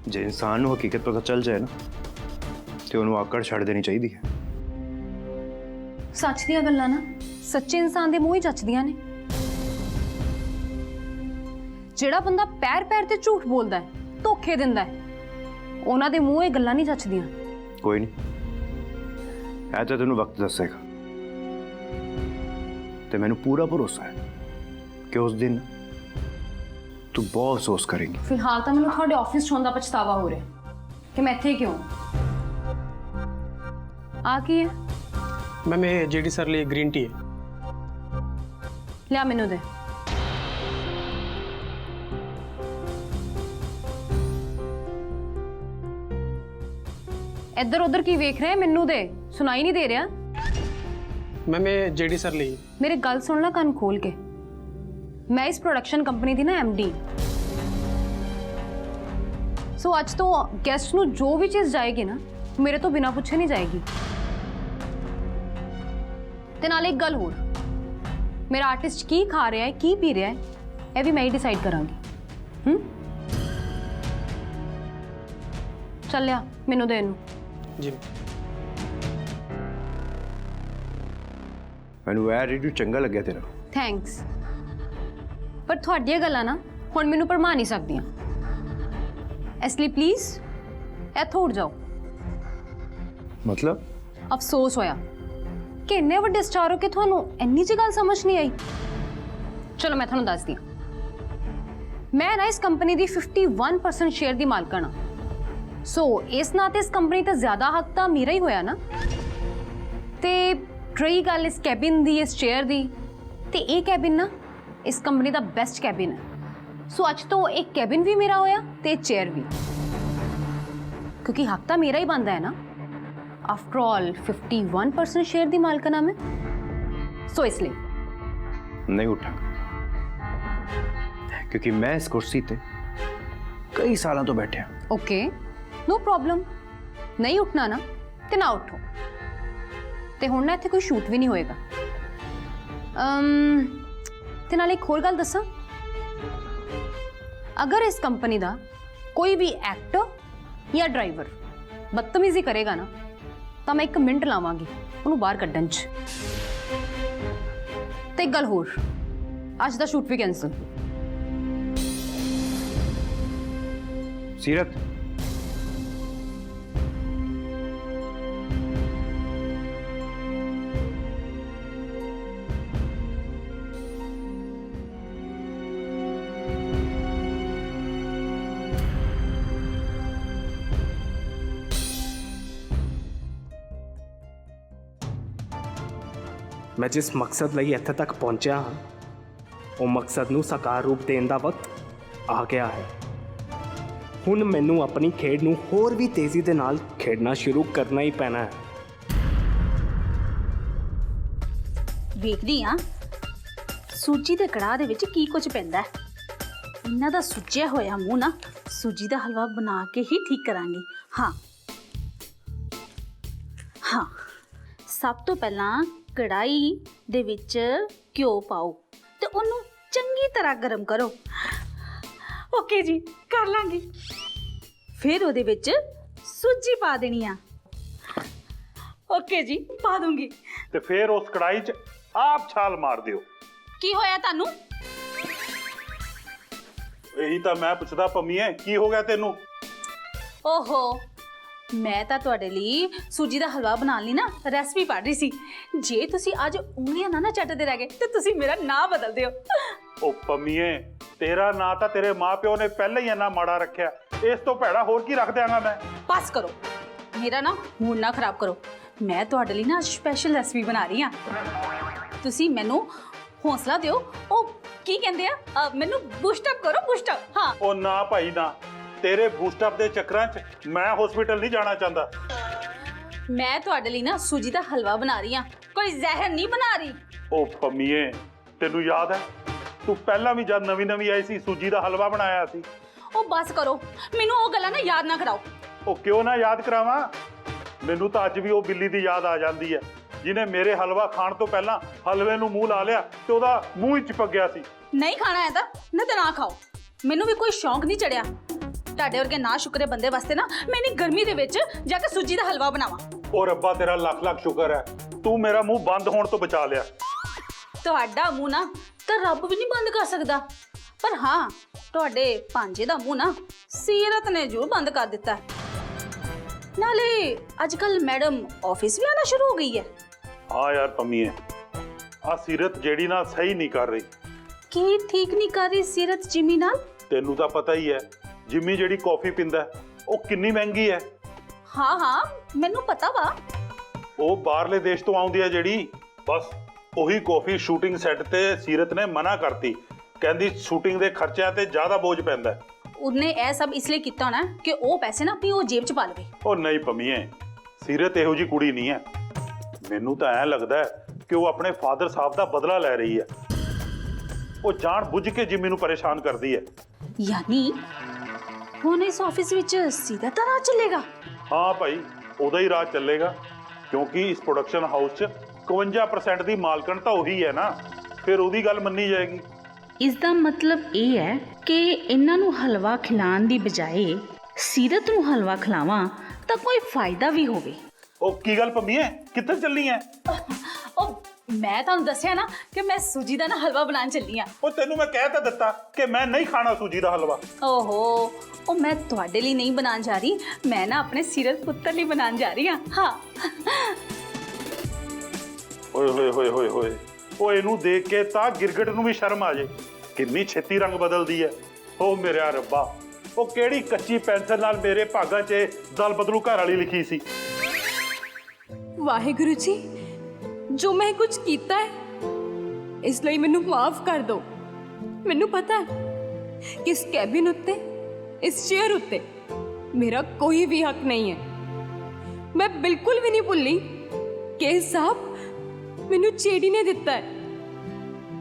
जे इंसान ਨੂੰ ਹਕੀਕਤ ਪਤਾ ਚੱਲ ਜਾਏ ਨਾ ਤੇ ਉਹਨੂੰ ਆਕੜ ਛੱਡ ਦੇਣੀ ਚਾਹੀਦੀ ਹੈ। ਸੱਚ ਦੀਆਂ ਗੱਲਾਂ ਨਾ ਸੱਚੇ ਇਨਸਾਨ ਦੇ ਮੂੰਹ ਹੀ ਜੱਚਦੀਆਂ ਨੇ। ਜਿਹੜਾ ਬੰਦਾ ਪੈਰ ਪੈਰ ਤੇ ਝੂਠ ਬੋਲਦਾ ਹੈ, ਧੋਖੇ ਦਿੰਦਾ ਹੈ, ਉਹਨਾਂ ਦੇ ਮੂੰਹ ਇਹ ਗੱਲਾਂ ਨਹੀਂ ਜੱਚਦੀਆਂ। ਕੋਈ ਨਹੀਂ, ਇਹ ਤਾਂ ਤੈਨੂੰ ਵਕਤ ਦੱਸੇਗਾ ਤੇ ਮੈਨੂੰ ਪੂਰਾ ਭਰੋਸਾ ਹੈ ਕਿ ਉਸ ਦਿਨ ਤੂੰ ਬਹੁਤ ਅਫਸੋਸ ਕਰੇਂਗੀ। ਫਿਲਹਾਲ ਤਾਂ ਮੈਨੂੰ ਤੁਹਾਡੇ ਆਫਿਸ ਛੋਣ ਦਾ ਪਛਤਾਵਾ ਹੋ ਰਿਹਾ ਕਿ ਮੈਂ ਇੱਥੇ ਕਿਉਂ। ਆ ਕੀ ਹੈ? मैम ये जेडी सर लिए ग्रीन टी है। ਲਿਆ ਮੈਨੂੰ ਦੇ। ਇੱਧਰ ਉੱਧਰ ਕੀ ਵੇਖ ਰਹੇ? ਮੈਨੂੰ ਦੇ, ਸੁਣਾਈ ਨਹੀਂ ਦੇ ਰਿਹਾ। मैम ये जेडी सर ली। मेरी गल सुन ला कान खोल के। मैं इस प्रोडक्शन कंपनी दी ना MD। सो अज तो गेस्ट नू जो भी चीज़ जाएगी ना मेरे तो बिना पुछे नहीं जाएगी। ते नाल एक गल होर, मेरा आर्टिस्ट की खा रहा है की पी रहा है यह भी मैं ही डिसाइड करांगी। चल लिया मैनू दे इनू। जी ਮੈਨੂੰ ਇਹ ਰਿਵਿਊ ਚੰਗਾ ਲੱਗਿਆ ਤੇਰਾ। थैंक्स, पर तुहाडियां गल्लां ना हुण मैनू भरमा नहीं सकदियां, इसलिए प्लीज़ इत्थों उठ जाओ। मतलब अफसोस होया कि इन्ने वड्डे स्टार हो के तुहानू इन्नी जी गल समझ नहीं आई। चलो मैं तुहानू दस दी, मैं ना इस कंपनी दी 51% शेयर दी मालकन हाँ। सो इस नाते इस कंपनी ते ज़्यादा हक तां मेरा ही होया ना। ते रही गल इस कैबिन दी, इस चेयर दी, ते ये कैबिन ना इस कंपनी दा बेस्ट कैबिन है। सो अज तो एक कैबिन भी मेरा होया ते चेयर भी, क्योंकि हक तां मेरा ही बनदा है ना। आफ्टर ऑल 51% शेयर दी मालकन मैं, सो इसलिए नहीं उठा क्योंकि मैं इस कुर्सी ते कई सालों तो बैठे। ओके नो प्रॉब्लम, नहीं उठना ना ते ना उठो। ते हुण ना इत्थे कोई शूट भी नहीं होएगा। ते नाल एक होर गल दसां, अगर इस कंपनी दा कोई भी एक्टर या ड्राइवर बदतमीजी करेगा ना तो मैं 1 मिनट लावांगी उन्होंने बाहर कड्ढण च। ते एक गल होर, अज दा शूट भी कैंसल। सीरत मैं जिस मकसद ਲਈ ਇੱਥੇ ਤੱਕ ਪਹੁੰਚਿਆ ਹਾਂ ਉਹ ਮਕਸਦ ਨੂੰ ਸਾਕਾਰ ਰੂਪ ਦੇਣ ਦਾ ਵਕਤ ਆ ਗਿਆ ਹੈ। ਹੁਣ ਮੈਨੂੰ ਆਪਣੀ ਖੇਡ ਨੂੰ ਹੋਰ ਵੀ ਤੇਜ਼ੀ ਦੇ ਨਾਲ ਖੇਡਣਾ ਸ਼ੁਰੂ ਕਰਨਾ ਹੀ ਪੈਣਾ ਹੈ। ਵੇਖਦੀ ਆ ਸੂਜੀ ਦੇ ਕੜਾਹ ਦੇ ਵਿੱਚ ਕੀ ਕੁਝ ਪੈਂਦਾ ਹੈ। ਇਹਨਾਂ ਦਾ ਸੁੱਜਿਆ ਹੋਇਆ ਮੂੰਹ ਨਾ ਸੂਜੀ ਦਾ ਹਲਵਾ ਬਣਾ ਕੇ ਹੀ ਠੀਕ ਕਰਾਂਗੀ। ਹਾਂ ਸਭ ਤੋਂ ਪਹਿਲਾਂ ਕੜਾਈ ਦੇ ਵਿੱਚ ਘਿਓ ਪਾਓ ਤੇ ਉਹਨੂੰ ਚੰਗੀ ਤਰ੍ਹਾਂ ਗਰਮ ਕਰੋ। ਓਕੇ ਜੀ, ਕਰ ਲਾਂਗੀ। ਫਿਰ ਉਹਦੇ ਵਿੱਚ ਸੂਜੀ ਪਾ ਦੇਣੀ ਆ। ਓਕੇ ਜੀ, ਪਾ ਦੂੰਗੀ। ਤੇ ਫਿਰ ਉਸ ਕੜਾਈ 'ਚ ਆਪ ਛਾਲ ਮਾਰ ਦਿਓ। ਕੀ ਹੋਇਆ ਤੁਹਾਨੂੰ? ਇਹੀ ਤਾਂ ਮੈਂ ਪੁੱਛਦਾ ਪੰਮੀਏ, ਕੀ ਹੋ ਗਿਆ ਤੈਨੂੰ? ਓਹੋ, ਮੈਂ ਤਾਂ ਤੁਹਾਡੇ ਲਈ ਸੂਜੀ ਦਾ ਹਲਵਾ ਬਣਾਉਣ ਲਈ ਨਾ ਰੈਸਪੀ ਪੜ੍ਹ ਰਹੀ ਸੀ। ਜੇ ਤੁਸੀਂ ਅੱਜ ਉਂਗਲੀਆਂ ਨਾ ਚੱਟਦੇ ਰਹਿ ਗਏ ਤੇ ਤੁਸੀਂ ਮੇਰਾ ਨਾਂ ਬਦਲ ਦਿਓ। ਉਹ ਪੰਮੀਏ, ਤੇਰਾ ਨਾਂ ਤਾਂ ਤੇਰੇ ਮਾਪਿਓ ਨੇ ਪਹਿਲਾਂ ਹੀ ਇੰਨਾ ਮਾੜਾ ਰੱਖਿਆ, ਇਸ ਤੋਂ ਭੈੜਾ ਹੋਰ ਕੀ ਰੱਖ ਦਿਆਂਗਾ ਮੈਂ। ਬਸ ਕਰੋ, ਮੇਰਾ ਨਾ ਮੂਡ ਨਾ ਖਰਾਬ ਕਰੋ। ਮੈਂ ਤੁਹਾਡੇ ਲਈ ਨਾ ਸਪੈਸ਼ਲ ਰੈਸਪੀ ਬਣਾ ਰਹੀ ਹਾਂ। ਤੁਸੀਂ ਮੈਨੂੰ ਹੌਸਲਾ ਦਿਓ। ਉਹ ਕੀ ਕਹਿੰਦੇ ਆ, ਮੈਨੂੰ ਬੂਸਟ ਅਪ ਕਰੋ, ਬੂਸਟ ਅਪ। ਹਾਂ ਉਹ ਨਾ ਭਾਈ ਨਾ, ਤੇਰੇ ਬੂਸਟ ਅਪ ਦੇ ਚੱਕਰਾਂ 'ਚ ਮੈਂ ਹਸਪੀਟਲ ਨਹੀਂ ਜਾਣਾ ਚਾਹੁੰਦਾ। ਮੈਂ ਤੁਹਾਡੇ ਲਈ ਨਾ ਸੂਜੀ ਦਾ ਹਲਵਾ ਬਣਾ ਰਹੀ ਹਾਂ, ਕੋਈ ਜ਼ਹਿਰ ਨਹੀਂ ਬਣਾ ਰਹੀ। ਉਹ ਪੰਮੀਏ, ਤੈਨੂੰ ਯਾਦ ਹੈ ਤੂੰ ਪਹਿਲਾਂ ਵੀ ਜਦ ਨਵੀਂ ਆਈ ਸੀ ਸੂਜੀ ਦਾ ਹਲਵਾ ਬਣਾਇਆ ਸੀ। ਉਹ ਬਸ ਕਰੋ, ਮੈਨੂੰ ਉਹ ਗੱਲਾਂ ਨਾ ਯਾਦ ਨਾ ਕਰਾਓ। ਉਹ ਕਿਉਂ ਨਾ ਯਾਦ ਕਰਾਵਾਂ, ਮੈਨੂੰ ਤਾਂ ਅੱਜ ਵੀ ਉਹ ਬਿੱਲੀ ਦੀ ਯਾਦ ਆ ਜਾਂਦੀ ਹੈ ਜਿਹਨੇ ਮੇਰੇ ਹਲਵਾ ਖਾਣ ਤੋਂ ਪਹਿਲਾਂ ਹਲਵੇ ਨੂੰ ਮੂੰਹ ਲਾ ਲਿਆ ਤੇ ਉਹਦਾ ਮੂੰਹ ਹੀ ਚਿਪਕ ਗਿਆ ਸੀ। ਨਹੀਂ ਖਾਣਾ ਹੈ ਤਾਂ ਨਾ ਖਾਓ, ਮੈਨੂੰ ਵੀ ਕੋਈ ਸ਼ੌਂਕ ਨਹੀਂ ਚੜਿਆ। ਤੁਹਾਡੇ ਵਰਗੇ ਨਾ ਸ਼ੁਕਰੇ ਬੰਦੇ ਵਾਸਤੇ ਨਾ ਮੈਂ ਨਹੀਂ ਗਰਮੀ ਦੇ ਵਿੱਚ ਜਾ ਕੇ ਸੂਜੀ ਦਾ ਹਲਵਾ ਬਣਾਵਾਂ। ਉਹ ਰੱਬਾ ਤੇਰਾ ਲੱਖ ਲੱਖ ਸ਼ੁਕਰ ਹੈ, ਤੂੰ ਮੇਰਾ ਮੂੰਹ ਬੰਦ ਹੋਣ ਤੋਂ ਬਚਾ ਲਿਆ। ਤੁਹਾਡਾ ਮੂੰਹ ਨਾ ਤਾਂ ਰੱਬ ਵੀ ਨਹੀਂ ਬੰਦ ਕਰ ਸਕਦਾ, ਪਰ ਹਾਂ ਤੁਹਾਡੇ ਭਾਂਜੇ ਦਾ ਮੂੰਹ ਨਾ ਸੀਰਤ ਨੇ ਜ਼ਰੂਰ ਬੰਦ ਕਰ ਦਿੱਤਾ। ਨਾਲੇ ਅੱਜ ਕੱਲ ਮੈਡਮ ਆਫਿਸ ਵੀ ਆਣਾ ਸ਼ੁਰੂ ਹੋ ਗਈ ਹੈ। ਹਾਂ ਯਾਰ ਪੰਮੀਏ, ਆ ਸੀਰਤ ਜਿਹੜੀ ਨਾਲ ਸਹੀ ਨਹੀਂ ਕਰ ਰਹੀ। ਕੀ ਠੀਕ ਨਹੀਂ ਕਰ ਰਹੀ ਸੀਰਤ ਜਿਮੀ ਨਾਲ? ਤੈਨੂੰ ਤਾਂ ਪਤਾ ਹੀ ਹੈ ਜਿੰਮੀ ਜਿਹੜੀ ਕਾਫੀ ਪੀਂਦਾ ਉਹ ਕਿੰਨੀ ਮਹਿੰਗੀ ਹੈ। ਹਾਂ ਹਾਂ ਮੈਨੂੰ ਪਤਾ ਵਾ। ਉਹ ਬਾਹਰਲੇ ਦੇਸ਼ ਤੋਂ ਆਉਂਦੀ ਹੈ ਜਿਹੜੀ, ਬਸ ਉਹੀ ਕਾਫੀ ਸ਼ੂਟਿੰਗ ਸੈੱਟ ਤੇ ਸੀਰਤ ਨੇ ਮਨਾ ਕਰਤੀ, ਕਹਿੰਦੀ ਸ਼ੂਟਿੰਗ ਦੇ ਖਰਚਿਆਂ ਤੇ ਜ਼ਿਆਦਾ ਬੋਝ ਪੈਂਦਾ। ਉਹਨੇ ਇਹ ਸਭ ਇਸ ਲਈ ਕੀਤਾ ਹੋਣਾ ਕਿ ਉਹ ਪੈਸੇ ਨਾ ਆਪਣੀ ਉਹ ਜੇਬ 'ਚ ਪਾ ਲਵੇ। ਉਹ ਨਹੀਂ ਪੰਮੀਏ, ਸੀਰਤ ਇਹੋ ਜੀ ਕੁੜੀ ਨਹੀਂ ਹੈ। ਮੈਨੂੰ ਤਾਂ ਐਂ ਲੱਗਦਾ ਹੈ ਕਿ ਉਹ ਆਪਣੇ ਫਾਦਰ ਸਾਹਿਬ ਦਾ ਬਦਲਾ ਲੈ ਰਹੀ ਹੈ। ਉਹ ਜਾਣ ਬੁੱਝ ਕੇ ਜਿੰਮੀ ਨੂੰ ਪਰੇਸ਼ਾਨ ਕਰਦੀ ਹੈ। ਯਾਨੀ ਹੁਣ ਇਸ ਆਫਿਸ ਵਿੱਚ ਸੀਰਤ ਦਾ ਰਾਜ ਚੱਲੇਗਾ? ਹਾਂ ਭਾਈ, ਉਹਦਾ ਹੀ ਰਾਜ ਚੱਲੇਗਾ, ਕਿਉਂਕਿ ਇਸ ਪ੍ਰੋਡਕਸ਼ਨ ਹਾਊਸ 'ਚ 51% ਦੀ ਮਾਲਕਣ ਤਾਂ ਉਹੀ ਹੈ ਨਾ, ਫਿਰ ਉਹਦੀ ਗੱਲ ਮੰਨੀ ਜਾਏਗੀ। ਇਸ ਦਾ ਮਤਲਬ ਇਹ ਹੈ ਕਿ ਇਹਨਾਂ ਨੂੰ ਹਲਵਾ ਖਿਲਾਉਣ ਦੀ ਬਜਾਏ ਸੀਰਤ ਨੂੰ ਹਲਵਾ ਖਿਲਾਵਾਂ ਤਾਂ ਕੋਈ ਫਾਇਦਾ ਵੀ ਹੋਵੇ। ਉਹ ਕੀ ਗੱਲ ਪੰਮੀਏ, ਕਿੱਧਰ ਚੱਲੀ ਐ? ਉਹ ਮੈਂ ਤੁਹਾਨੂੰ ਦੱਸਿਆ ਨਾ ਕਿ ਮੈਂ ਸੂਜੀ ਦਾ ਨਾ ਹਲਵਾ ਬਣਾਉਣ ਚੱਲੀ ਆ। ਉਹ ਤੈਨੂੰ ਮੈਂ ਕਹਿ ਤਾਂ ਦਿੱਤਾ ਕਿ ਮੈਂ ਨਹੀਂ ਖਾਣਾ ਸੂਜੀ ਦਾ ਹਲਵਾ। ਓਹੋ, ਉਹ ਮੈਂ ਤੁਹਾਡੇ ਲਈ ਨਹੀਂ ਬਣਾਉਣ ਜਾ ਰਹੀ, ਮੈਂ ਨਾ ਆਪਣੇ ਸੀਰਤ ਪੁੱਤਰ ਲਈ ਬਣਾਉਣ ਜਾ ਰਹੀ ਹਾਂ। ਹਾਂ ਓਏ ਹੋਏ ਹੋਏ ਹੋਏ ਹੋਏ, ਉਹ ਇਹਨੂੰ ਦੇਖ ਕੇ ਤਾਂ ਗਿਰਗਟ ਨੂੰ ਵੀ ਸ਼ਰਮ ਆ ਜੇ, ਕਿੰਨੀ ਛੇਤੀ ਰੰਗ ਬਦਲਦੀ ਹੈ। ਉਹ ਮੇਰਾ ਰੱਬਾ, ਉਹ ਕਿਹੜੀ ਕੱਚੀ ਪੈਨਸਲ ਨਾਲ ਮੇਰੇ ਭਾਗਾਂ 'ਚ ਦਲ ਬਦਲੂ ਘਰ ਵਾਲੀ ਲਿਖੀ ਸੀ। ਵਾਹਿਗੁਰੂ ਜੀ, ਜੋ ਮੈਂ ਕੁਝ ਕੀਤਾ ਹੈ ਇਸ ਲਈ ਮੈਨੂੰ ਮਾਫ ਕਰ ਦਿਓ। ਮੈਨੂੰ ਪਤਾ ਹੈ ਕਿ ਇਸ ਕੈਬਿਨ ਉੱਤੇ, ਇਸ ਚੇਅਰ ਉੱਤੇ ਮੇਰਾ ਕੋਈ ਵੀ ਹੱਕ ਨਹੀਂ ਹੈ। ਮੈਂ ਬਿਲਕੁਲ ਵੀ ਨਹੀਂ ਭੁੱਲੀ ਕਿ ਇਹ ਸਭ ਮੈਨੂੰ ਚੇੜੀ ਨੇ ਦਿੱਤਾ ਹੈ।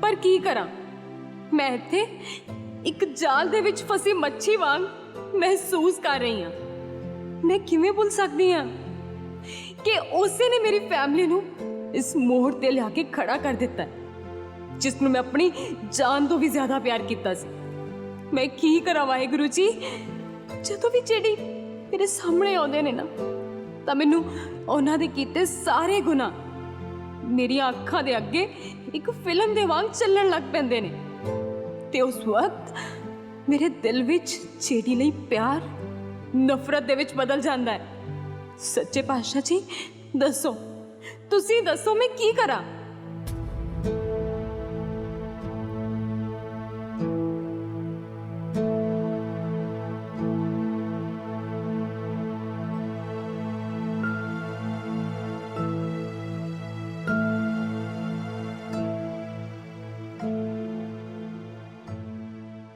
ਪਰ ਕੀ ਕਰਾਂ, ਮੈਂ ਇੱਥੇ ਇੱਕ ਜਾਲ ਦੇ ਵਿੱਚ ਫਸੀ ਮੱਛੀ ਵਾਂਗ ਮਹਿਸੂਸ ਕਰ ਰਹੀ ਹਾਂ। ਮੈਂ ਕਿਵੇਂ ਭੁੱਲ ਸਕਦੀ ਹਾਂ ਕਿ ਉਸੇ ਨੇ ਮੇਰੀ ਫੈਮਿਲੀ ਨੂੰ ਇਸ ਮੋੜ ਤੇ ਲਿਆ ਕੇ ਖੜਾ ਕਰ ਦਿੱਤਾ, ਜਿਸ ਨੂੰ ਮੈਂ ਆਪਣੀ ਜਾਨ ਤੋਂ ਵੀ ਜ਼ਿਆਦਾ ਪਿਆਰ ਕੀਤਾ ਸੀ। ਮੈਂ ਕੀ ਕਰਾਂ ਵਾਹਿਗੁਰੂ ਜੀ, ਜਦੋਂ ਵੀ ਜਿਹੜੀ ਮੇਰੇ ਸਾਹਮਣੇ ਆਉਂਦੇ ਨੇ ਨਾ, ਤਾਂ ਮੈਨੂੰ ਉਹਨਾਂ ਦੇ ਕੀਤੇ ਸਾਰੇ ਗੁਨਾਹ ਮੇਰੀਆਂ ਅੱਖਾਂ ਦੇ ਅੱਗੇ ਇੱਕ ਫਿਲਮ ਦੇ ਵਾਂਗ ਚੱਲਣ ਲੱਗ ਪੈਂਦੇ ਨੇ। ਤੇ ਉਸ ਵਕਤ ਮੇਰੇ ਦਿਲ ਵਿੱਚ ਜਿਹੜੀ ਲਈ ਪਿਆਰ ਨਫ਼ਰਤ ਦੇ ਵਿੱਚ ਬਦਲ ਜਾਂਦਾ ਹੈ। ਸੱਚੇ ਪਾਤਸ਼ਾਹ ਜੀ, ਦੱਸੋ, ਤੁਸੀਂ ਦੱਸੋ ਮੈਂ ਕੀ ਕਰਾਂ?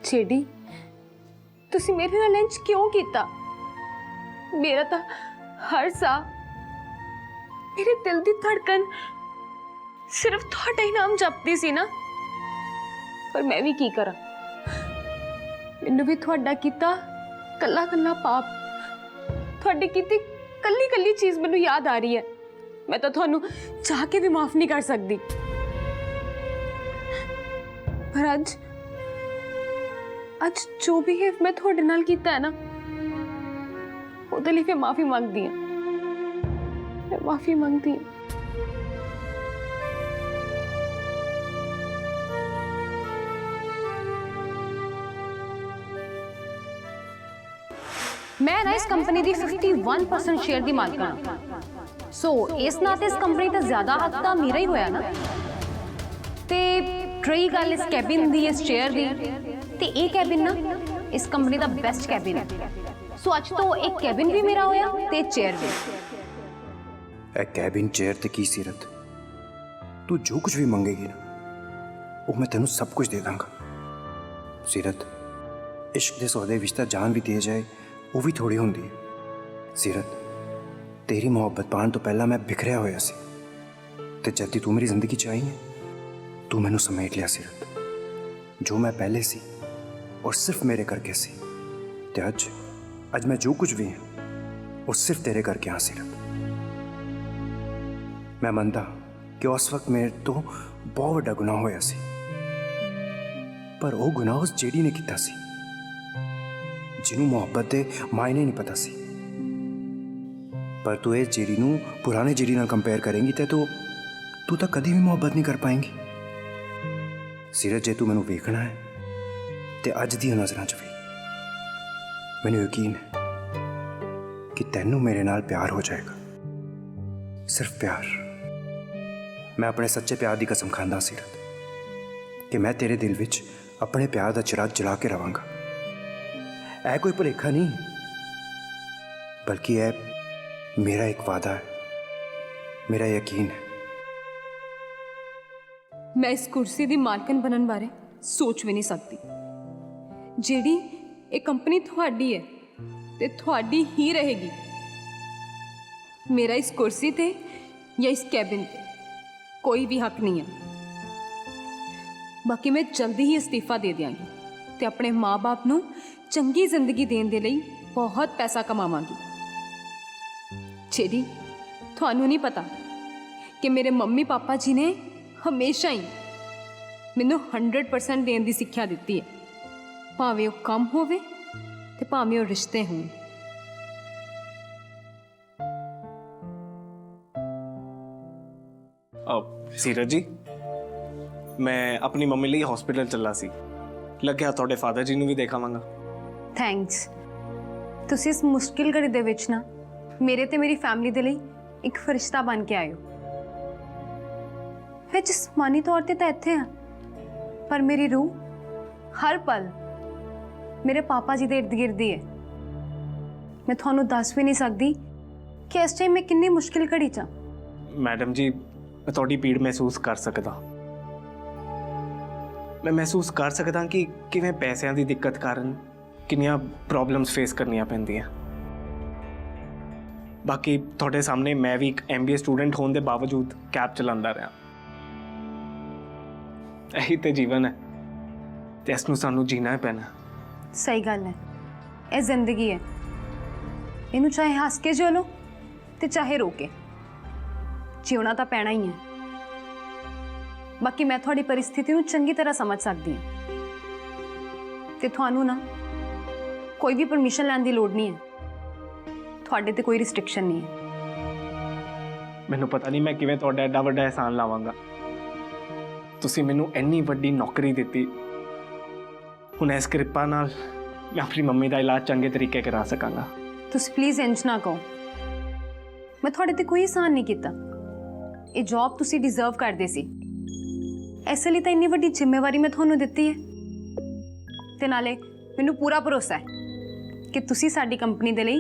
ਛੇੜੀ, ਤੁਸੀਂ ਮੇਰੇ ਨਾਲ ਇੰਜ ਕਿਉਂ ਕੀਤਾ? ਮੇਰਾ ਤਾਂ ਹਰ ਸਾਹ, ਮੇਰੇ ਦਿਲ ਦੀ ਧੜਕਨ ਸਿਰਫ ਤੁਹਾਡਾ ਹੀ ਨਾਮ ਜਪਦੀ ਸੀ ਨਾ। ਪਰ ਮੈਂ ਵੀ ਕੀ ਕਰਾਂ, ਮੈਨੂੰ ਵੀ ਤੁਹਾਡਾ ਕੀਤਾ ਕੱਲਾ ਕੱਲਾ ਪਾਪ, ਤੁਹਾਡੀ ਕੀਤੀ ਕੱਲੀ ਕੱਲੀ ਚੀਜ਼ ਮੈਨੂੰ ਯਾਦ ਆ ਰਹੀ ਹੈ। ਮੈਂ ਤਾਂ ਤੁਹਾਨੂੰ ਚਾਹ ਕੇ ਵੀ ਮਾਫ ਨਹੀਂ ਕਰ ਸਕਦੀ। ਪਰ ਅੱਜ ਜੋ ਬਿਹੇਵ ਮੈਂ ਤੁਹਾਡੇ ਨਾਲ ਕੀਤਾ ਹੈ ਨਾ, ਉਹਦੇ ਲਈ ਮੈਂ ਮਾਫੀ ਮੰਗਦੀ ਹਾਂ। मैं माफी मांगती हूँ। मैं ना इस कंपनी दी 51% शेयर दी मालकां हां। सो इस नाते इस कंपनी दा ज्यादा हक तां मेरा ही होया ना। ते रही गल इस कैबिन दी, इस चेयर दी, ते ये कैबिन ना इस कंपनी दा बेस्ट कैबिन है। सो अज तो एक कैबिन भी मेरा होया ते चेयर भी। ए कैबिन चेयर ते की सीरत, तू जो कुछ भी मंगेगी ना वो मैं तेनू सब कुछ दे दांगा। सीरत, इश्क दे सौदे विच तां जान भी दे जाए वो भी थोड़ी होंदी है। सीरत, तेरी मुहब्बत पाने तो पहला मैं बिखरिया होया सी, ते जद तू मेरी जिंदगी च आई है तू मैनू समेट लिया। सीरत, जो मैं पहले सी और सिर्फ मेरे करके सी, ते अज मैं जो कुछ भी हूं वो सिर्फ तेरे करके हाँ। सीरत, मैं मनदा कि उस वक्त मेरे तो बहुत बड़ा गुनाह होया सी, पर वो गुनाह उस जेडी ने किया सी ਜਿਹਨੂੰ ਮੁਹੱਬਤ ਦੇ ਮਾਇਨੇ ਨਹੀਂ ਪਤਾ ਸੀ। ਪਰ ਤੂੰ ਇਹ ਜੀਰੀ ਨੂੰ ਪੁਰਾਣੇ ਜੀਰੀ ਨਾਲ ਕੰਪੇਅਰ ਕਰੇਂਗੀ ਤੇ ਤੂੰ ਤਾਂ ਕਦੀ ਵੀ ਮੁਹੱਬਤ ਨਹੀਂ ਕਰ ਪਾਏਂਗੀ। ਸੀਰਤ, ਜੇ ਤੂੰ ਮੈਨੂੰ ਵੇਖਣਾ ਹੈ ਤੇ ਅੱਜ ਦੀਆਂ ਨਜ਼ਰਾਂ 'ਚ ਵੀ ਮੈਨੂੰ ਯਕੀਨ ਹੈ ਕਿ ਤੈਨੂੰ ਮੇਰੇ ਨਾਲ ਪਿਆਰ ਹੋ ਜਾਏਗਾ। ਸਿਰਫ ਪਿਆਰ। ਮੈਂ ਆਪਣੇ ਸੱਚੇ ਪਿਆਰ ਦੀ ਕਸਮ ਖਾਂਦਾ ਸੀਰਤ ਕਿ ਮੈਂ ਤੇਰੇ ਦਿਲ ਵਿੱਚ ਆਪਣੇ ਪਿਆਰ ਦਾ ਚਿਰਾਗ ਜਲਾ ਕੇ ਰਵਾਂਗਾ। ਇਹ ਕੋਈ ਭੁਲੇਖਾ ਨਹੀਂ, ਬਲਕਿ ਇਹ ਮੇਰਾ ਇੱਕ ਵਾਅਦਾ ਹੈ, ਮੇਰਾ ਯਕੀਨ ਹੈ। ਮੈਂ ਇਸ ਕੁਰਸੀ ਦੀ ਮਾਲਕਨ ਬਣਨ ਬਾਰੇ ਸੋਚ ਵੀ ਨਹੀਂ ਸਕਦੀ। ਜਿਹੜੀ ਇਹ ਕੰਪਨੀ ਤੁਹਾਡੀ ਹੈ ਤੇ ਤੁਹਾਡੀ ਹੀ ਰਹੇਗੀ। ਮੇਰਾ ਇਸ ਕੁਰਸੀ ਤੇ ਜਾਂ ਇਸ ਕੈਬਿਨ ਤੇ ਕੋਈ ਵੀ ਹੱਕ ਨਹੀਂ ਹੈ। ਬਾਕੀ ਮੈਂ ਜਲਦੀ ਹੀ ਅਸਤੀਫਾ ਦੇ ਦਿਆਂਗੀ ਤੇ ਆਪਣੇ ਮਾਂ-ਬਾਪ ਨੂੰ ਚੰਗੀ ਜ਼ਿੰਦਗੀ ਦੇਣ ਦੇ ਲਈ ਬਹੁਤ ਪੈਸਾ ਕਮਾਵਾਂਗੀ। ਜਿਹੜੀ ਤੁਹਾਨੂੰ ਨਹੀਂ ਪਤਾ ਕਿ ਮੇਰੇ ਮੰਮੀ ਪਾਪਾ ਜੀ ਨੇ ਹਮੇਸ਼ਾ ਹੀ ਮੈਨੂੰ 100% ਦੇਣ ਦੀ ਸਿੱਖਿਆ ਦਿੱਤੀ ਹੈ, ਭਾਵੇਂ ਉਹ ਕੰਮ ਹੋਵੇ ਤੇ ਭਾਵੇਂ ਉਹ ਰਿਸ਼ਤੇ ਹੋਣ। ਸੀਰਤ ਜੀ, ਮੈਂ ਆਪਣੀ ਮੰਮੀ ਲਈ ਹਸਪੀਟਲ ਚੱਲਾ ਸੀ। ਲੱਗਿਆ ਤੁਹਾਡੇ ਫਾਦਰ ਜੀ ਨੂੰ ਵੀ ਦੇਖਾਵਾਂਗਾ। ਥੈਂਕਸ। ਤੁਸੀਂ ਇਸ ਮੁਸ਼ਕਿਲ ਘੜੀ ਦੇ ਵਿੱਚ ਨਾ ਮੇਰੇ ਤੇ ਮੇਰੀ ਫੈਮਿਲੀ ਦੇ ਲਈ ਇੱਕ ਫਰਿਸ਼ਤਾ ਬਣ ਕੇ ਆਏ ਹੋ। ਮੈਂ ਜਿਸਮਾਨੀ ਤੌਰ ਤੇ ਤਾਂ ਇੱਥੇ ਹਾਂ, ਪਰ ਮੇਰੀ ਰੂਹ ਹਰ ਪਲ ਮੇਰੇ ਪਾਪਾ ਜੀ ਦੇ ਇਰਦ ਗਿਰਦ ਹੀ ਹੈ। ਮੈਂ ਤੁਹਾਨੂੰ ਦੱਸ ਵੀ ਨਹੀਂ ਸਕਦੀ ਕਿ ਇਸ ਟਾਈਮ ਮੈਂ ਕਿੰਨੀ ਮੁਸ਼ਕਿਲ ਘੜੀ 'ਚ ਹਾਂ। ਮੈਡਮ ਜੀ, ਮੈਂ ਤੁਹਾਡੀ ਪੀੜ ਮਹਿਸੂਸ ਕਰ ਸਕਦਾ। ਮੈਂ ਮਹਿਸੂਸ ਕਰ ਸਕਦਾ ਕਿ ਕਿਵੇਂ ਪੈਸਿਆਂ ਦੀ ਦਿੱਕਤ ਕਾਰਨ ਕਿੰਨੀਆਂ ਪ੍ਰੋਬਲਮਸ ਫੇਸ ਕਰਨੀਆਂ ਪੈਂਦੀਆਂ। ਬਾਕੀ ਤੁਹਾਡੇ ਸਾਹਮਣੇ ਮੈਂ ਵੀ ਇੱਕ MBA ਸਟੂਡੈਂਟ ਹੋਣ ਦੇ ਬਾਵਜੂਦ ਕੈਬ ਚਲਾਉਂਦਾ ਰਿਹਾ। ਇਹੀ ਤੇ ਜੀਵਨ ਹੈ ਤੇ ਇਸ ਨੂੰ ਸਾਨੂੰ ਜੀਣਾ ਹੀ ਪੈਣਾ। ਸਹੀ ਗੱਲ ਹੈ, ਇਹ ਜ਼ਿੰਦਗੀ ਹੈ। ਇਹਨੂੰ ਚਾਹੇ ਹੱਸ ਕੇ ਜਿਓ ਲਓ ਤੇ ਚਾਹੇ ਰੋ ਕੇ, ਜਿਉਣਾ ਤਾਂ ਪੈਣਾ ਹੀ ਹੈ। ਬਾਕੀ ਮੈਂ ਤੁਹਾਡੀ ਪਰਿਸਥਿਤੀ ਨੂੰ ਚੰਗੀ ਤਰ੍ਹਾਂ ਸਮਝ ਸਕਦੀ ਹਾਂ ਤੇ ਤੁਹਾਨੂੰ ਨਾ ਕੋਈ ਵੀ ਪਰਮਿਸ਼ਨ ਲੈਣ ਦੀ ਲੋੜ ਨਹੀਂ ਹੈ। ਤੁਹਾਡੇ ਤੇ ਕੋਈ ਰਿਸਟ੍ਰਿਕਸ਼ਨ ਨਹੀਂ ਹੈ। ਮੈਨੂੰ ਪਤਾ ਨਹੀਂ ਮੈਂ ਕਿਵੇਂ ਤੁਹਾਡਾ ਐਡਾ ਵੱਡਾ ਅਹਿਸਾਨ ਲਾਵਾਂਗਾ। ਤੁਸੀਂ ਮੈਨੂੰ ਇੰਨੀ ਵੱਡੀ ਨੌਕਰੀ ਦਿੱਤੀ। ਹੁਣ ਇਸ ਕਿਰਪਾ ਨਾਲ ਮੈਂ ਆਪਣੀ ਮੰਮੀ ਦਾ ਇਲਾਜ ਚੰਗੇ ਤਰੀਕੇ ਕਰਾ ਸਕਾਂਗਾ। ਤੁਸੀਂ ਪਲੀਜ਼ ਇੰਜ ਨਾ ਕਹੋ। ਮੈਂ ਤੁਹਾਡੇ ਤੇ ਕੋਈ ਅਹਿਸਾਨ ਨਹੀਂ ਕੀਤਾ। ਇਹ ਜੌਬ ਤੁਸੀਂ ਡਿਜ਼ਰਵ ਕਰਦੇ ਸੀ, ਇਸ ਲਈ ਤਾਂ ਇੰਨੀ ਵੱਡੀ ਜ਼ਿੰਮੇਵਾਰੀ ਮੈਂ ਤੁਹਾਨੂੰ ਦਿੱਤੀ ਹੈ। ਤੇ ਨਾਲੇ ਮੈਨੂੰ ਪੂਰਾ ਭਰੋਸਾ ਹੈ ਕਿ ਤੁਸੀਂ ਸਾਡੀ ਕੰਪਨੀ ਦੇ ਲਈ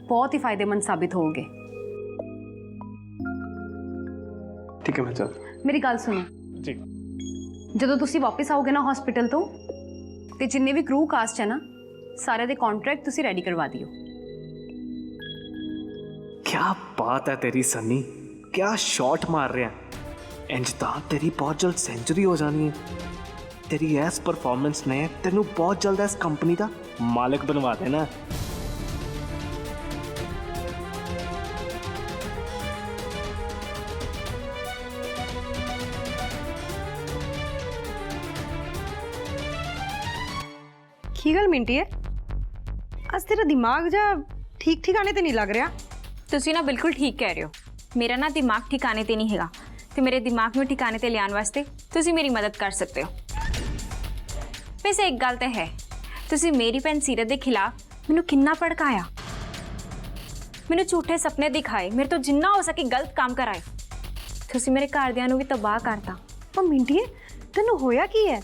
ਬਹੁਤ ਹੀ ਫਾਇਦੇਮੰਦ ਸਾਬਿਤ ਹੋਵੋਗੇ। ਠੀਕ ਹੈ, ਮੈਂ ਚੱਲ। ਮੇਰੀ ਗੱਲ ਸੁਣੋ ਜੀ। ਜਦੋਂ ਤੁਸੀਂ ਵਾਪਸ ਆਓਗੇ ਨਾ ਹਸਪੀਟਲ ਤੋਂ, ਤੇ ਜਿੰਨੇ ਵੀ ਕਰੂ ਕਾਸਟ ਹੈ ਨਾ, ਸਾਰੇ ਦੇ ਕੰਟਰੈਕਟ ਤੁਸੀਂ ਰੈਡੀ ਕਰਵਾ ਦਿਓ। क्या बात है तेरी सनी, क्या शॉट मार रहा है। इंज ਤਾਂ तेरी बहुत जल्द सेंचुरी हो जानी है। तेरी इस परफॉर्मेंस ने तेनू बहुत जल्द इस कंपनी का मालिक बनवा देना। ਕੀ ਗੱਲ ਮਿੰਟੀ ਹੈ, ਅੱਜ ਤੇਰਾ ਦਿਮਾਗ ਜਾਂ ਠੀਕ ਠਿਕਾਣੇ ਤੇ ਨਹੀਂ ਲੱਗ ਰਿਹਾ। ਤੁਸੀਂ ਨਾ ਬਿਲਕੁਲ ਠੀਕ ਕਹਿ ਰਹੇ ਹੋ। ਮੇਰਾ ਨਾ ਦਿਮਾਗ ਠਿਕਾਣੇ ਤੇ ਨਹੀਂ ਹੈਗਾ ਤੇ ਮੇਰੇ ਦਿਮਾਗ ਨੂੰ ਠਿਕਾਣੇ ਤੇ ਲਿਆਉਣ ਵਾਸਤੇ ਤੁਸੀਂ ਮੇਰੀ ਮਦਦ ਕਰ ਸਕਦੇ ਹੋ। ਵੈਸੇ ਇੱਕ ਗੱਲ ਤਾਂ ਹੈ, ਤੁਸੀਂ ਮੇਰੀ ਭੈਣ ਸੀਰਤ ਦੇ ਖਿਲਾਫ ਮੈਨੂੰ ਕਿੰਨਾ ਭੜਕਾਇਆ, ਮੈਨੂੰ ਝੂਠੇ ਸੁਪਨੇ ਦਿਖਾਏ, ਮੇਰੇ ਤੋਂ ਜਿੰਨਾ ਹੋ ਸਕੇ ਗਲਤ ਕੰਮ ਕਰਾਏ। ਤੁਸੀਂ ਮੇਰੇ ਘਰਦਿਆਂ ਨੂੰ ਵੀ ਤਬਾਹ ਕਰਤਾ। ਉਹ ਮਿੰਟੀਏ, ਤੈਨੂੰ ਹੋਇਆ ਕੀ ਹੈ?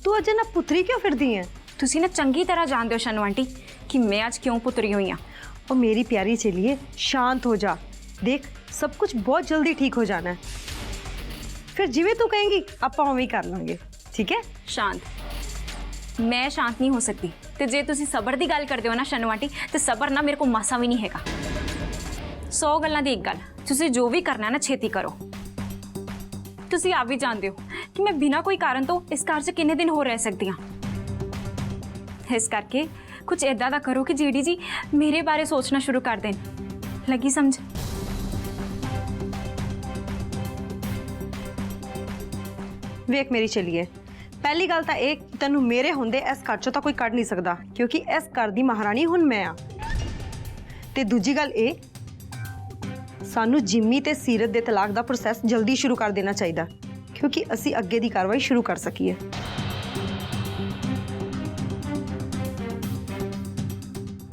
ਤੂੰ ਅਜੇ ਨਾ ਪੁੱਤਰੀ ਕਿਉਂ ਫਿਰਦੀ ਹੈ? ਤੁਸੀਂ ਨਾ ਚੰਗੀ ਤਰ੍ਹਾਂ ਜਾਣਦੇ ਹੋ ਸ਼ਾਨੂ ਆਂਟੀ ਕਿ ਮੈਂ ਅੱਜ ਕਿਉਂ ਪੁੱਤਰੀ ਹੋਈ ਹਾਂ। और मेरी प्यारी चलिए शांत हो जा। देख, सब कुछ बहुत जल्दी ठीक हो जाना है। फिर जिवें तू कहेंगी ਆਪਾਂ ਉਵੇਂ ਹੀ ਕਰ ਲਾਂਗੇ, ਠੀਕ ਹੈ? ਸ਼ਾਂਤ ਮੈਂ ਸ਼ਾਂਤ ਨਹੀਂ ਹੋ ਸਕਦੀ। ਤੇ ਜੇ ਤੁਸੀਂ ਸਬਰ ਦੀ ਗੱਲ ਕਰਦੇ ਹੋ ਨਾ ਸ਼ਾਨੂ ਆਂਟੀ, ਤੇ ਸਬਰ ਨਾ ਮੇਰੇ ਕੋਲ ਮਾਸਾ ਵੀ ਨਹੀਂ ਹੈਗਾ। 100 ਗੱਲਾਂ ਦੀ ਇੱਕ ਗੱਲ, ਤੁਸੀਂ ਜੋ ਵੀ ਕਰਨਾ ਨਾ ਛੇਤੀ ਕਰੋ। ਤੁਸੀਂ ਆਪ ਵੀ ਜਾਣਦੇ ਹੋ ਕਿ ਮੈਂ ਬਿਨਾਂ ਕੋਈ ਕਾਰਨ ਤੋਂ ਇਸ ਘਰ 'ਚ ਕਿੰਨੇ ਦਿਨ ਹੋ ਰਹਿ ਸਕਦੀ ਹਾਂ। ਇਸ ਕਰਕੇ ਕੁਝ ਇਦਾਂ ਦਾ ਕਰੋ ਕਿ ਜੀਡੀ ਜੀ ਮੇਰੇ ਬਾਰੇ ਸੋਚਣਾ ਸ਼ੁਰੂ ਕਰ ਦੇਣ। ਲੱਗੀ ਸਮਝ? ਵੇਖ ਮੇਰੀ ਚਲੀਏ, ਪਹਿਲੀ ਗੱਲ ਤਾਂ ਇਹ ਕਿ ਤੈਨੂੰ ਮੇਰੇ ਹੁੰਦੇ ਇਸ ਘਰ ਚੋਂ ਤਾਂ ਕੋਈ ਕੱਢ ਨਹੀਂ ਸਕਦਾ, ਕਿਉਂਕਿ ਇਸ ਘਰ ਦੀ ਮਹਾਰਾਣੀ ਹੁਣ ਮੈਂ ਆ। ਤੇ ਦੂਜੀ ਗੱਲ ਇਹ, ਸਾਨੂੰ ਜਿੰਮੀ ਤੇ ਸੀਰਤ ਦੇ ਤਲਾਕ ਦਾ ਪ੍ਰੋਸੈਸ ਜਲਦੀ ਸ਼ੁਰੂ ਕਰ ਦੇਣਾ ਚਾਹੀਦਾ, ਕਿਉਂਕਿ ਅਸੀਂ ਅੱਗੇ ਦੀ ਕਾਰਵਾਈ ਸ਼ੁਰੂ ਕਰ ਸਕੀਏ।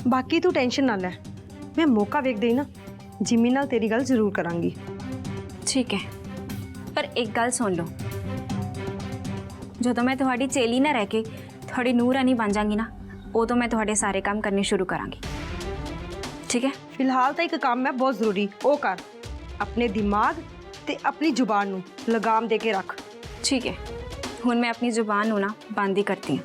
ਬਾਕੀ ਤੂੰ ਟੈਨਸ਼ਨ ਨਾ ਲੈ, ਮੈਂ ਮੌਕਾ ਵੇਖਦੇ ਹੀ ਨਾ ਜਿੰਮੀ ਨਾਲ ਤੇਰੀ ਗੱਲ ਜ਼ਰੂਰ ਕਰਾਂਗੀ। ਠੀਕ ਹੈ, ਪਰ ਇੱਕ ਗੱਲ ਸੁਣ ਲਓ, ਜਦੋਂ ਮੈਂ ਤੁਹਾਡੀ ਚੇਲੀ ਨਾ ਰਹਿ ਕੇ ਤੁਹਾਡੀ ਨੂੰਹ ਰਾਣੀ ਬਣ ਜਾਵਾਂਗੀ ਨਾ, ਉਦੋਂ ਮੈਂ ਤੁਹਾਡੇ ਸਾਰੇ ਕੰਮ ਕਰਨੇ ਸ਼ੁਰੂ ਕਰਾਂਗੀ। ਠੀਕ ਹੈ? ਫਿਲਹਾਲ ਤਾਂ ਇੱਕ ਕੰਮ ਹੈ ਬਹੁਤ ਜ਼ਰੂਰੀ, ਉਹ ਕਰ। ਆਪਣੇ ਦਿਮਾਗ ਤੇ ਆਪਣੀ ਜ਼ੁਬਾਨ ਨੂੰ ਲਗਾਮ ਦੇ ਕੇ ਰੱਖ। ठीक है, हुण मैं अपनी जुबान ना बंद ही करती हूँ।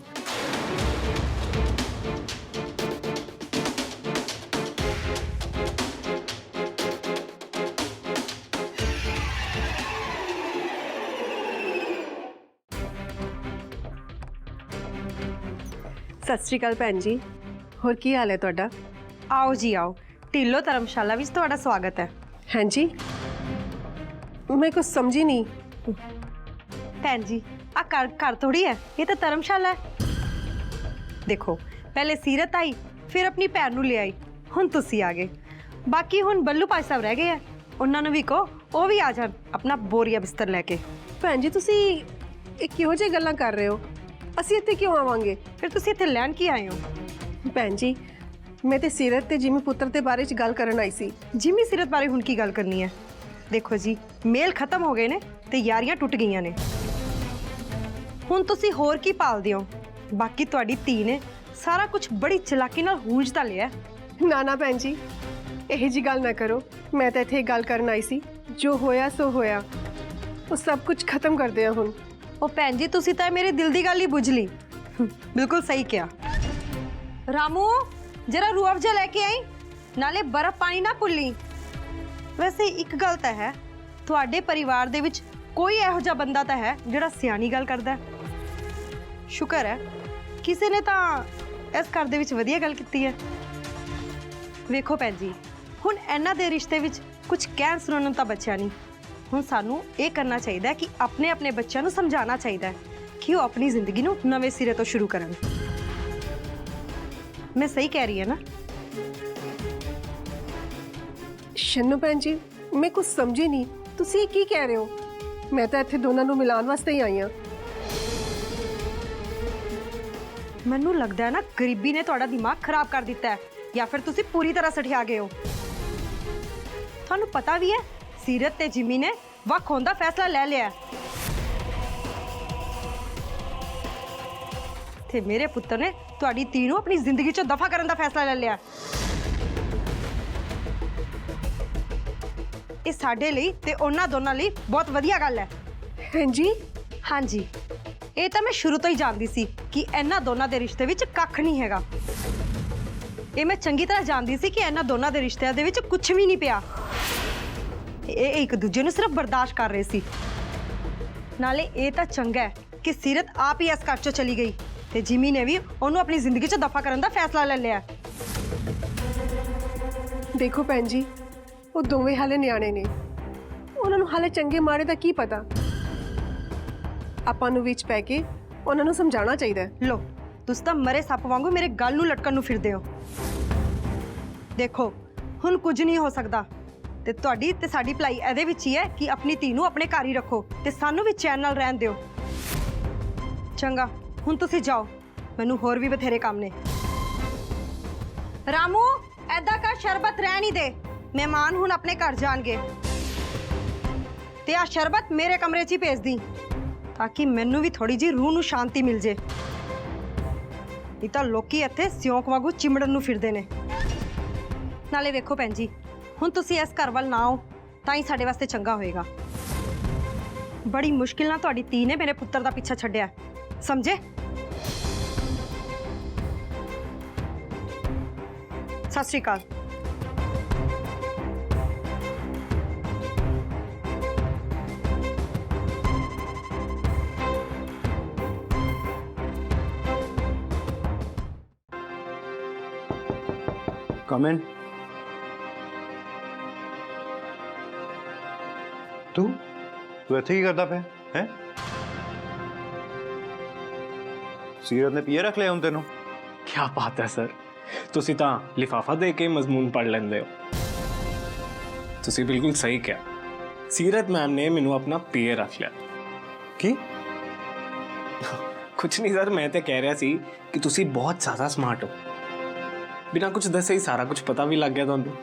सत श्री अकाल भैन जी, होर की हाल है तुहाडा? आओ जी आओ, ढिल्लो धर्मशाला विच तुहाडा स्वागत है। हाँ जी, मैं कुछ समझी नहीं। भैन जी आ घर थोड़ी है, ये तो धर्मशाला है। देखो पहले सीरत आई, फिर अपनी भैन नूं ले आई, हुण तुसी आ गए। बाकी हुण बल्लू भाई साहब रह गए हैं, उन्हां नूं भी कहो वो भी आ जाण अपना बोरिया बिस्तर लैके। भैन जी तुसी किहो जिही गल्लां कर रहे हो? ਅਸੀਂ ਇੱਥੇ ਕਿਉਂ ਆਵਾਂਗੇ? फिर तुसी इत्थे लैण की आए हो? ਭੈਣ ਜੀ मैं ते सीरत ते जिमी पुत्र के बारे च गल करन आई सी। जिमी सीरत बारे हुण की गल करनी है? देखो जी मेल खत्म हो गए ने ते यारियां टुट गईयां ने, हुण तुसी होर की भालदे हो? बाकी तुहाडी धी ने सारा कुछ बड़ी चलाकी नाल हूंज तां लिया। ना ना भैन जी यही जी गल ना करो, मैं तो इत्थे गल करन आई सी, जो होया सो होया, वो सब कुछ खत्म कर दिया हुण। ओ भैन जी तुसी तां मेरे दिल दी गल ही बुझ ली। बिल्कुल सही किया। रामू जरा रूह अफ़ज़ा लेके आई, नाले बर्फ पानी ना भुल्ली। वैसे एक गल तां है, तुहाडे परिवार दे विच कोई इहो जिहा बंदा तां है जिहड़ा सियाणी गल करदा है। शुक्र है किसी ने तां इस घर दे विच वधिया गल कीती है। वेखो भैन जी हुण इन्हां दे रिश्ते विच कुछ कहण सुणन तां बचिया नहीं। हुण सानू ये करना चाहिए कि अपने अपने बच्चों को समझाना चाहिए कि वो अपनी जिंदगी नू नवे सिरे तो शुरू करन। मैं सही कह रही है ना? शन्नू भैन जी मैं कुछ समझी नहीं, तुसी की कह रहे हो? मैं तो इत्थे दोनों नू मिलान वास्ते ही आई हाँ। मैनू लगता है ना गरीबी ने तुहाडा दिमाग खराब कर दिता है, या फिर तुसी पूरी तरह सठिया गए हो। थानू पता भी है सीरत ते जिमी ने वख होने का फैसला ले लिया ते मेरे पुत्र ने तुहाडी धी नूं अपनी जिंदगी चों दफा करने का फैसला ले लिया। ये साडे लई ते उन्हां दोनां लई बहुत वधिया गल है। हाँ जी हाँ जी, ये तो मैं शुरू तो ही जानती सी कि इन्हां दोनां दे रिश्ते विच कख नहीं हैगा। ये मैं चंगी तरह जानती सी कि इन्हां दोनां दे रिश्तिਆਂ दे विच कुछ भी नहीं पिया। ये एक दूजे नूं सिर्फ बर्दाश्त कर रहे सी। नाले ये तो चंगा है कि सीरत आप ही इस घर चों चली गई ते जिमी ने भी उन्होंने अपनी जिंदगी च दफा करने का फैसला ले लिया। देखो भैन जी वो दोवें हाले न्याणे ने, उन्होंने हाले चंगे माड़े का की पता। आपां नूं विच पै के उन्होंने समझाना चाहिए। लो तुस तां मरे सप वांगू मेरे गल नूं लटकण नूं फिरदे हो। देखो हुण कुछ नहीं हो सकता ते तुहाडी ते साडी भलाई इहदे विच ही है कि अपनी धी नूं अपने घर ही रखो ते सानू भी चैन नाल रहण दिओ। चंगा हुण तुसीं जाओ, मैनूं होर भी बथेरे काम ने। रामू ऐदा कर शरबत रह नहीं दे, मेहमान हुण अपने घर जाणगे ते आ शरबत मेरे कमरे च ही भेज दी ताकि मैनूं भी थोड़ी जी रूह नूं शांति मिल जे। नहीं तां लोकी इत्थे सियोंक वांगू चिमड़न नूं फिरदे ने। नाले वेखो भैन जी हुण तुसीं इस घर वल ना आओ तां ही साडे वास्ते चंगा होएगा। बड़ी मुश्किल नाल तुहाडी धी ने मेरे पुत्तर दा पीछा छड्डिया, समझे? सत श्री अकाल। कम इन। तू तू ਇੱਥੇ ਕੀ ਕਰਦਾ ਪਿਆ ਹੈ? ਸੀਰਤ ਨੇ ਪੀਏ ਰੱਖ ਲਿਆ ਹੁਣ ਤੈਨੂੰ? ਕੀ ਬਾਤ ਹੈ ਸਰ, ਤੁਸੀਂ ਤਾਂ ਲਿਫਾਫਾ ਦੇ ਕੇ ਮਜ਼ਮੂਨ ਪੜ੍ਹ ਲੈਂਦੇ ਹੋ। ਤੁਸੀਂ ਬਿਲਕੁਲ ਸਹੀ ਕਿਹਾ, ਸੀਰਤ ਮੈਮ ਨੇ ਮੈਨੂੰ ਆਪਣਾ ਪੀਏ ਰੱਖ ਲਿਆ। ਕੀ? ਕੁਛ ਨਹੀਂ ਸਰ, ਮੈਂ ਤਾਂ ਕਹਿ ਰਿਹਾ ਸੀ ਕਿ ਤੁਸੀਂ ਬਹੁਤ ਜ਼ਿਆਦਾ ਸਮਾਰਟ ਹੋ। ਬਿਨਾਂ ਕੁਝ ਦੱਸੇ ਹੀ ਸਾਰਾ ਕੁਝ ਪਤਾ ਵੀ ਲੱਗ ਗਿਆ ਤੁਹਾਨੂੰ।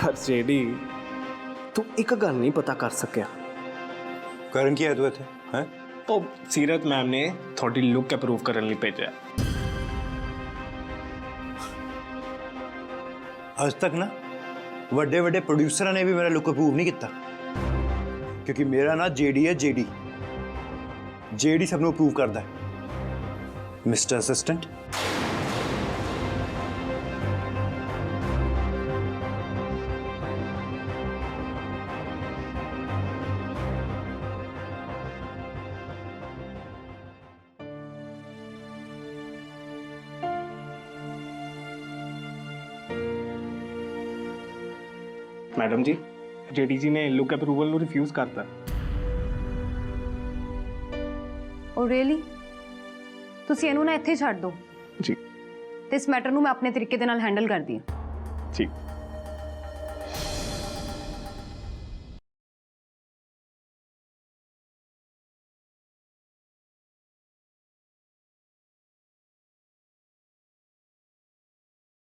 ਪਰ ਜਿਹੜੀ ਤੂੰ ਇੱਕ ਗੱਲ ਨਹੀਂ ਪਤਾ ਕਰ ਸਕਿਆ। ਕਰਨ ਕੀ ਹੈ ਤੂੰ ਇੱਥੇ ਹੈ? ਉਹ ਸੀਰਤ ਮੈਮ ਨੇ ਤੁਹਾਡੀ ਲੁੱਕ ਅਪਰੂਵ ਕਰਨ ਲਈ ਭੇਜਿਆ। ਅੱਜ ਤੱਕ ਨਾ ਵੱਡੇ ਵੱਡੇ ਪ੍ਰੋਡਿਊਸਰਾਂ ਨੇ ਵੀ ਮੇਰਾ ਲੁੱਕ ਅਪਰੂਵ ਨਹੀਂ ਕੀਤਾ, ਕਿਉਂਕਿ ਮੇਰਾ ਨਾਂ ਜੇਡੀ ਹੈ। ਜੇਡੀ ਸਭ ਨੂੰ ਅਪਰੂਵ ਕਰਦਾ ਹੈ। ਮਿਸਟਰ ਅਸਿਸਟੈਂਟ, ਮੈਡਮ ਜੀ, ਜੇਡੀ ਜੀ ਨੇ ਲੁੱਕ ਅਪਰੂਵਲ ਨੂੰ ਰਿਫਿਊਜ਼ ਕਰਤਾ। ਓ ਰੀਅਲੀ? ਤੁਸੀਂ ਇਹਨੂੰ ਨਾ ਇੱਥੇ ਹੀ ਛੱਡ ਦਿਓ ਜੀ ਤੇ ਇਸ ਮੈਟਰ ਨੂੰ ਮੈਂ ਆਪਣੇ ਤਰੀਕੇ ਦੇ ਨਾਲ ਹੈਂਡਲ ਕਰਦੀ ਹਾਂ। ਠੀਕ।